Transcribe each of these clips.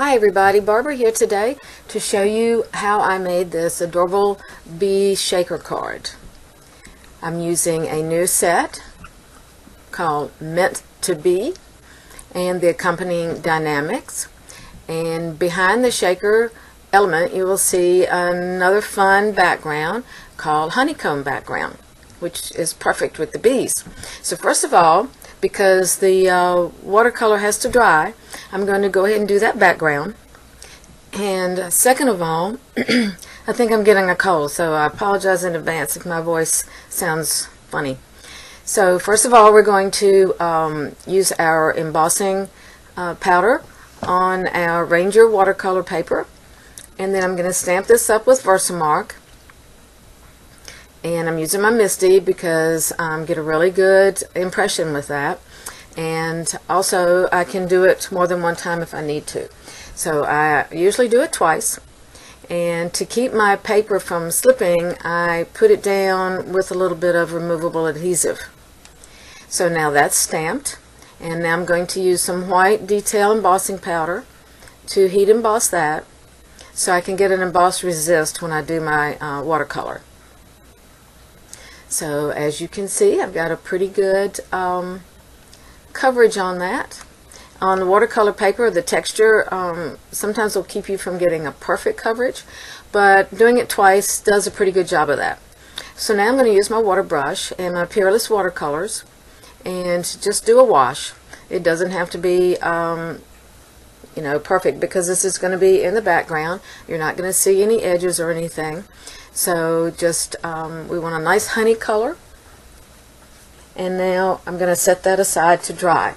Hi everybody, Barbara here today to show you how I made this adorable bee shaker card. I'm using a new set called Meant to Be and the accompanying Die-namics, and behind the shaker element you will see another fun background called Honeycomb Background, which is perfect with the bees. So first of all, because the watercolor has to dry, I'm going to go ahead and do that background. And second of all, I think I'm getting a cold, so I apologize in advance if my voice sounds funny. So first of all, we're going to use our embossing powder on our Ranger watercolor paper, and then I'm going to stamp this up with Versamark. And I'm using my MISTI because get a really good impression with that, and also I can do it more than one time if I need to. So I usually do it twice, and to keep my paper from slipping I put it down with a little bit of removable adhesive. So now that's stamped, and now I'm going to use some white detail embossing powder to heat emboss that so I can get an emboss resist when I do my watercolor. So as you can see, I've got a pretty good coverage on that. On the watercolor paper, the texture sometimes will keep you from getting a perfect coverage, but doing it twice does a pretty good job of that. So now I'm going to use my water brush and my Peerless watercolors and just do a wash. It doesn't have to be perfect, because this is going to be in the background. You're not going to see any edges or anything. So just we want a nice honey color, and now I'm going to set that aside to dry.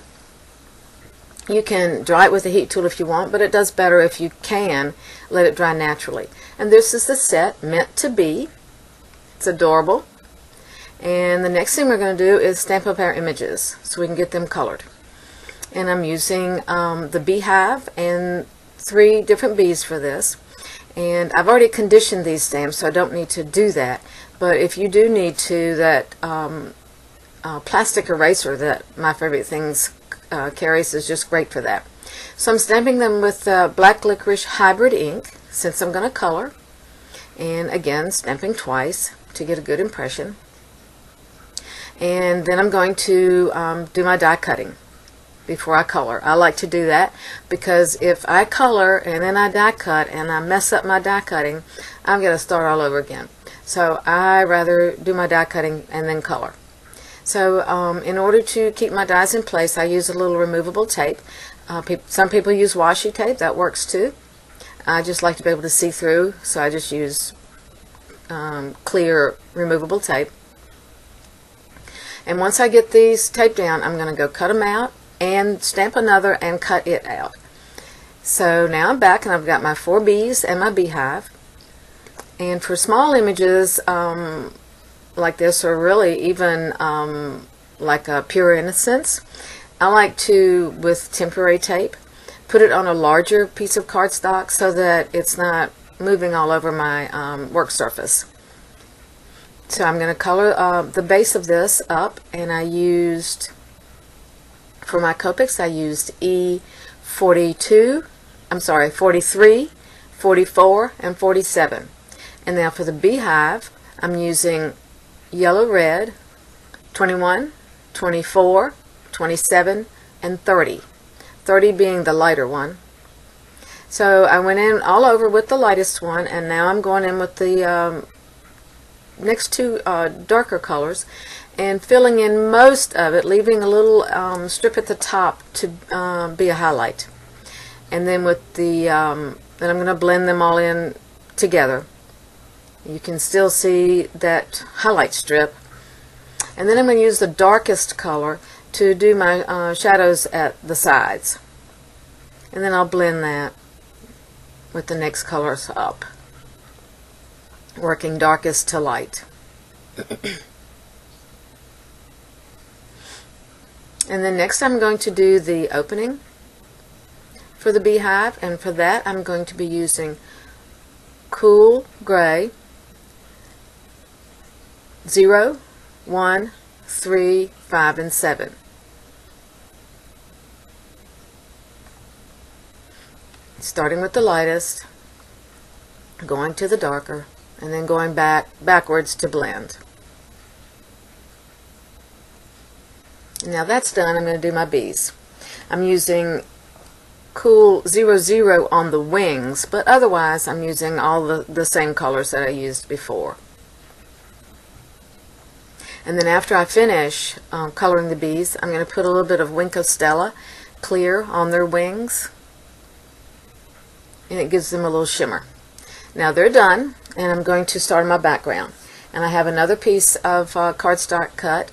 You can dry it with a heat tool if you want, but it does better if you can let it dry naturally. And this is the set Meant to Be. It's adorable. And the next thing we're going to do is stamp up our images so we can get them colored. And I'm using the beehive and 3 different bees for this. And I've already conditioned these stamps, so I don't need to do that. But if you do need to, that plastic eraser that My Favorite Things carries is just great for that. So I'm stamping them with black licorice hybrid ink, since I'm going to color. And again, stamping twice to get a good impression. And then I'm going to do my die cutting before I color. I like to do that because if I color and then I die cut and I mess up my die cutting, I'm going to start all over again. So I rather do my die cutting and then color. So in order to keep my dies in place, I use a little removable tape. Some people use washi tape. That works too. I just like to be able to see through, so I just use clear removable tape. And once I get these taped down, I'm going to go cut them out and stamp another and cut it out. So now I'm back and I've got my 4 bees and my beehive. And for small images like this, or really even like a Pure Innocence, I like to, with temporary tape, put it on a larger piece of cardstock so that it's not moving all over my work surface. So I'm going to color the base of this up, and I used, for my Copics, I used E42, 43, 44, and 47. And now for the beehive, I'm using yellow red, 21, 24, 27, and 30. 30 being the lighter one. So I went in all over with the lightest one, and now I'm going in with the next 2 darker colors and filling in most of it, leaving a little strip at the top to be a highlight. And then with the then I'm going to blend them all in together. You can still see that highlight strip. And then I'm going to use the darkest color to do my shadows at the sides. And then I'll blend that with the next colors up, working darkest to light. And then next I'm going to do the opening for the beehive, and for that I'm going to be using Cool Gray 0, 1, 3, 5, and 7. starting with the lightest, going to the darker, and then going backwards to blend. Now that's done, I'm going to do my bees. I'm using Cool 00 on the wings, but otherwise I'm using all the same colors that I used before. And then after I finish coloring the bees, I'm going to put a little bit of Wink of Stella clear on their wings, and it gives them a little shimmer. Now they're done, and I'm going to start my background. And I have another piece of cardstock cut,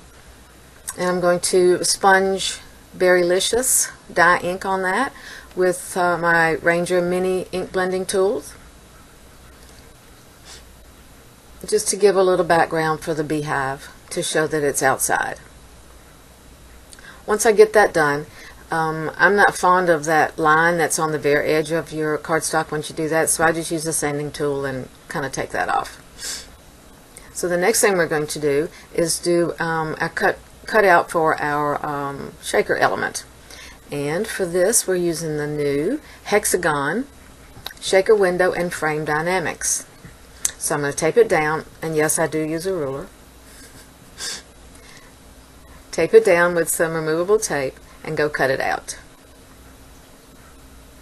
and I'm going to sponge Berrylicious dye ink on that with my Ranger mini ink blending tools, just to give a little background for the beehive to show that it's outside. Once I get that done, I'm not fond of that line that's on the bare edge of your cardstock once you do that, so I just use the sanding tool and kind of take that off. So the next thing we're going to do is do a cutout for our shaker element. And for this we're using the new Hexagon shaker window and frame dynamics. So I'm going to tape it down, and yes, I do use a ruler. Tape it down with some removable tape and go cut it out.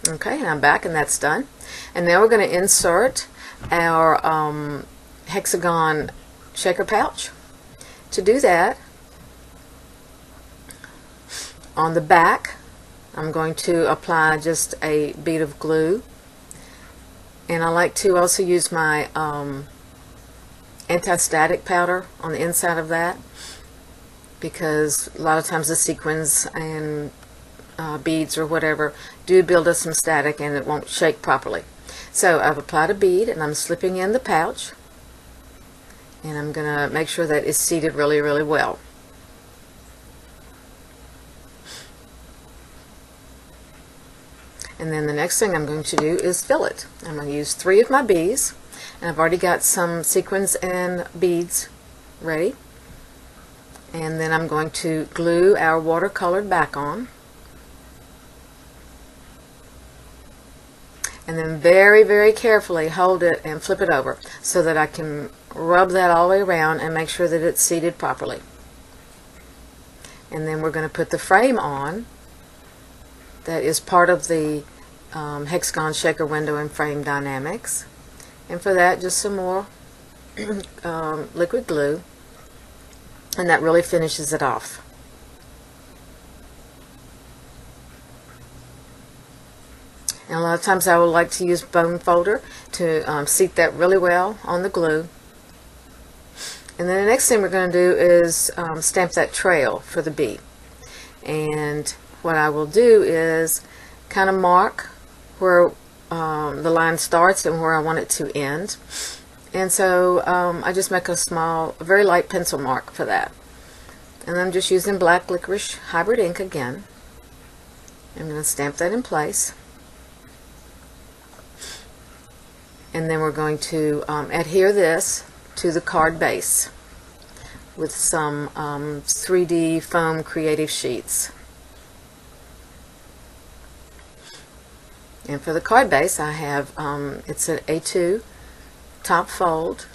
Okay, and I'm back, and that's done. And now we're going to insert our Hexagon shaker pouch. To do that, on the back I'm going to apply just a bead of glue, and I like to also use my anti-static powder on the inside of that, because a lot of times the sequins and beads or whatever do build up some static and it won't shake properly. So I've applied a bead and I'm slipping in the pouch, and I'm going to make sure that it's seated really, really well. And then the next thing I'm going to do is fill it. I'm going to use 3 of my bees, and I've already got some sequins and beads ready. And then I'm going to glue our watercolored back on. And then very, very carefully hold it and flip it over so that I can rub that all the way around and make sure that it's seated properly. And then we're going to put the frame on. That is part of the Hexagon shaker window and frame dynamics. And for that, just some more liquid glue, and that really finishes it off. And a lot of times I would like to use bone folder to seat that really well on the glue. And then the next thing we're going to do is stamp that trail for the bee. And what I will do is kind of mark where the line starts and where I want it to end. And so I just make a very light pencil mark for that. And I'm just using black Licorice hybrid ink again. I'm going to stamp that in place. And then we're going to adhere this to the card base with some 3D foam creative sheets. And for the card base, I have it's an A2 top fold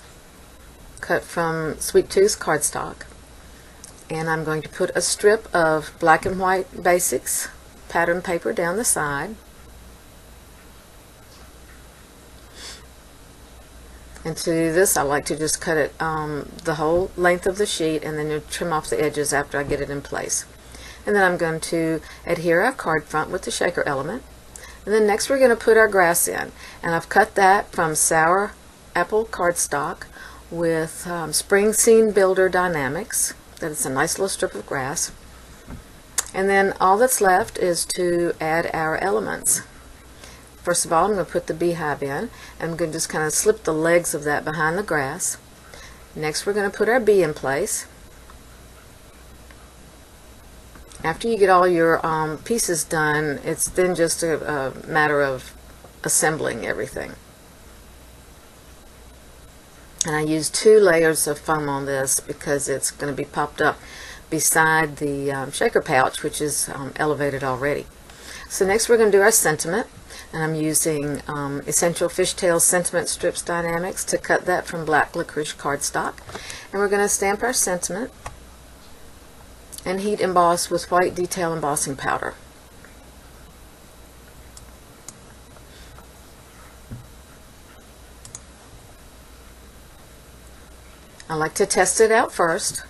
cut from Sweet Tooth cardstock, and I'm going to put a strip of black and white basics pattern paper down the side, and to do this I like to just cut it the whole length of the sheet and then trim off the edges after I get it in place. And then I'm going to adhere our card front with the shaker element. And then next we're going to put our grass in, and I've cut that from Sour Apple cardstock with Spring Scene Builder Dynamics. That is a nice little strip of grass. And then all that's left is to add our elements. First of all, I'm going to put the beehive in. I'm going to just kind of slip the legs of that behind the grass. Next we're going to put our bee in place. After you get all your pieces done, it's then just a matter of assembling everything. And I use 2 layers of foam on this because it's going to be popped up beside the shaker pouch, which is elevated already. So next we're going to do our sentiment, and I'm using Essential Fishtail Sentiment Strips Die-namics to cut that from black licorice cardstock. And we're going to stamp our sentiment and heat emboss with white detail embossing powder. I like to test it out first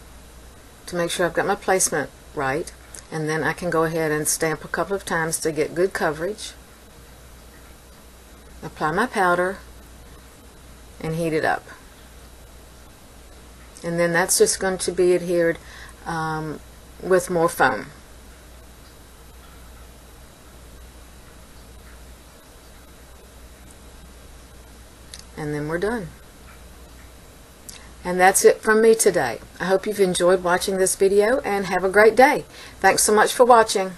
to make sure I've got my placement right, and then I can go ahead and stamp a couple of times to get good coverage. Apply my powder and heat it up. And then that's just going to be adhered with more foam. And then we're done. And that's it from me today. I hope you've enjoyed watching this video and have a great day. Thanks so much for watching.